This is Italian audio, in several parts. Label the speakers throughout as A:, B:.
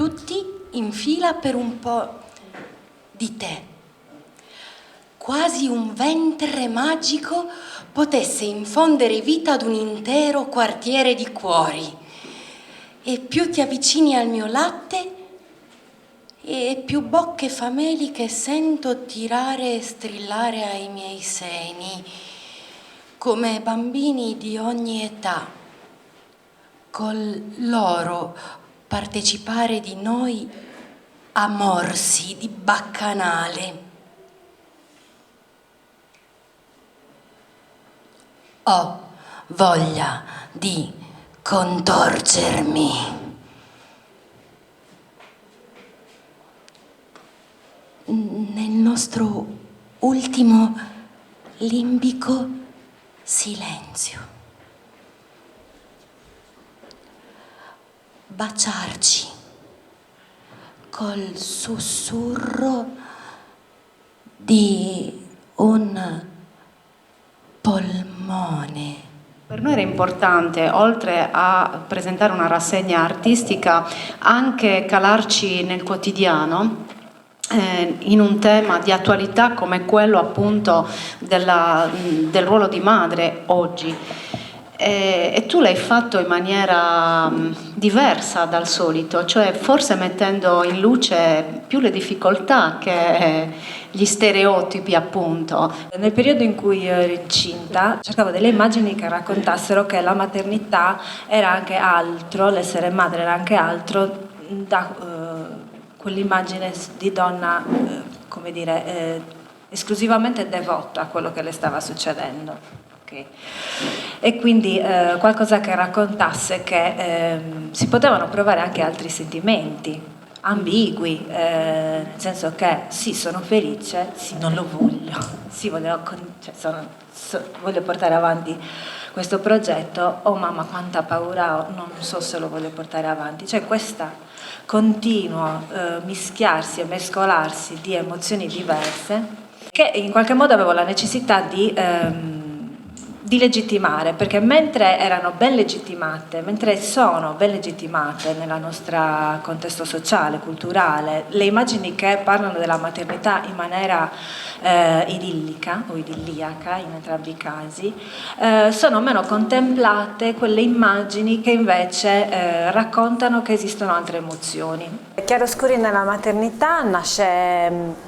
A: tutti in fila per un po' di tè. Quasi un ventre magico potesse infondere vita ad un intero quartiere di cuori. E più ti avvicini al mio latte, e più bocche fameliche sento tirare e strillare ai miei seni, come bambini di ogni età, col loro partecipare di noi a morsi di baccanale. Ho voglia di contorcermi. Nel nostro ultimo limbico silenzio. Baciarci col sussurro di un polmone.
B: Per noi era importante, oltre a presentare una rassegna artistica, anche calarci nel quotidiano in un tema di attualità come quello appunto del ruolo di madre oggi. E tu l'hai fatto in maniera diversa dal solito, cioè forse mettendo in luce più le difficoltà che gli stereotipi, appunto.
C: Nel periodo in cui ero incinta cercavo delle immagini che raccontassero che la maternità era anche altro, l'essere madre era anche altro da quell'immagine di donna, come dire, esclusivamente devota a quello che le stava succedendo. Okay. E quindi qualcosa che raccontasse che si potevano provare anche altri sentimenti ambigui, nel senso che sì, sono felice, sì, non lo voglio, sì, voglio portare avanti questo progetto, oh mamma quanta paura ho, non so se lo voglio portare avanti, cioè questa continuo mischiarsi e mescolarsi di emozioni diverse che in qualche modo avevo la necessità di legittimare, perché mentre erano ben legittimate, mentre sono ben legittimate nel nostro contesto sociale, culturale, le immagini che parlano della maternità in maniera idillica o idilliaca in entrambi i casi, sono meno contemplate quelle immagini che invece raccontano che esistono altre emozioni. Chiaroscuri nella maternità nasce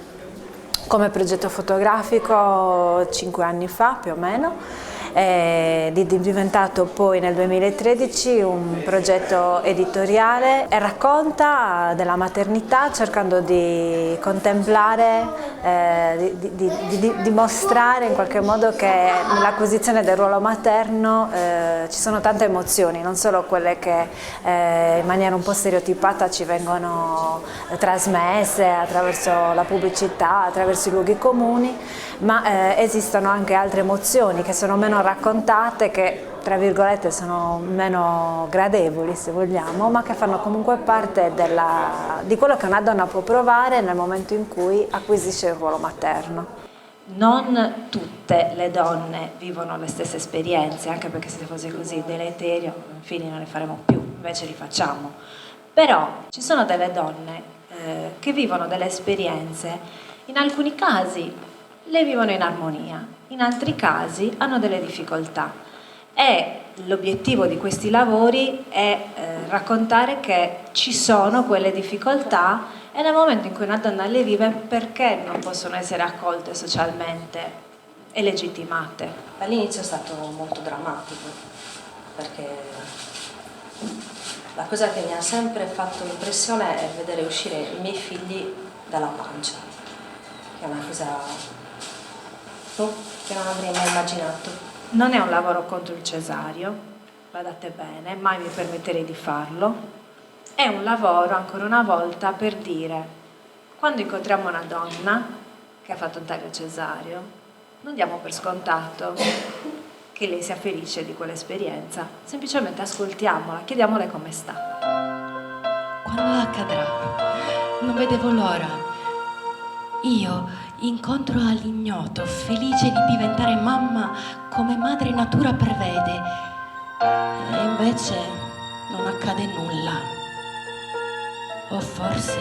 C: come progetto fotografico 5 anni fa più o meno, è diventato poi nel 2013 un progetto editoriale e racconta della maternità cercando di contemplare, di mostrare in qualche modo che nell'acquisizione del ruolo materno ci sono tante emozioni, non solo quelle che in maniera un po' stereotipata ci vengono trasmesse attraverso la pubblicità, attraverso i luoghi comuni, ma esistono anche altre emozioni che sono meno raccontate, che tra virgolette sono meno gradevoli se vogliamo, ma che fanno comunque parte di quello che una donna può provare nel momento in cui acquisisce il ruolo materno. Non tutte le donne vivono le stesse esperienze, anche perché se fosse così deleterio, figli non ne faremo più, invece li facciamo. Però ci sono delle donne che vivono delle esperienze, in alcuni casi le vivono in armonia, in altri casi hanno delle difficoltà e l'obiettivo di questi lavori è raccontare che ci sono quelle difficoltà e nel momento in cui una donna le vive, perché non possono essere accolte socialmente e legittimate.
D: All'inizio è stato molto drammatico, perché la cosa che mi ha sempre fatto impressione è vedere uscire i miei figli dalla pancia, che è una cosa che non avrei mai immaginato.
C: Non è un lavoro contro il cesareo, badate bene, mai mi permetterei di farlo. È un lavoro, ancora una volta, per dire, quando incontriamo una donna che ha fatto un taglio cesareo, non diamo per scontato che lei sia felice di quell'esperienza, semplicemente ascoltiamola, chiediamole come sta.
A: Quando accadrà? Non vedevo l'ora. Io incontro all'ignoto, felice di diventare mamma come madre natura prevede, e invece non accade nulla. O forse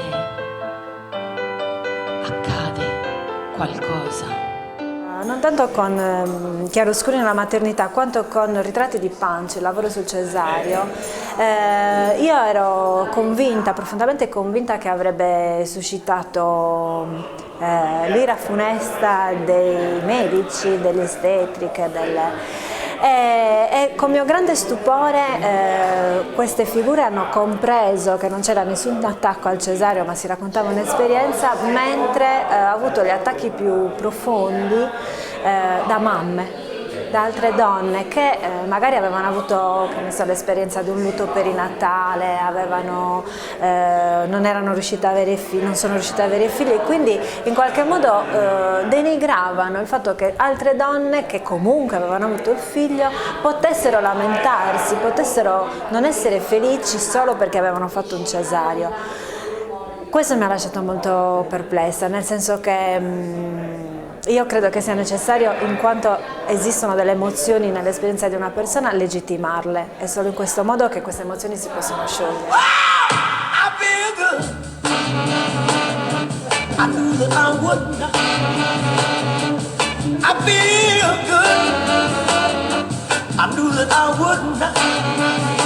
A: accade qualcosa.
C: Non tanto con chiaroscuri nella maternità quanto con Ritratti di Punch, il lavoro sul cesareo, io ero convinta, profondamente convinta che avrebbe suscitato l'ira funesta dei medici, delle ostetriche, e con mio grande stupore queste figure hanno compreso che non c'era nessun attacco al cesareo, ma si raccontava un'esperienza, mentre ho avuto gli attacchi più profondi da mamme, da altre donne che magari avevano avuto, che ne so, l'esperienza di un lutto perinatale, non erano riuscite a avere figli, non sono riuscite ad avere figli, e quindi in qualche modo denigravano il fatto che altre donne che comunque avevano avuto il figlio potessero lamentarsi, potessero non essere felici solo perché avevano fatto un cesareo. Questo mi ha lasciato molto perplessa, nel senso che io credo che sia necessario, in quanto esistono delle emozioni nell'esperienza di una persona, legittimarle. È solo in questo modo che queste emozioni si possono sciogliere. I feel good.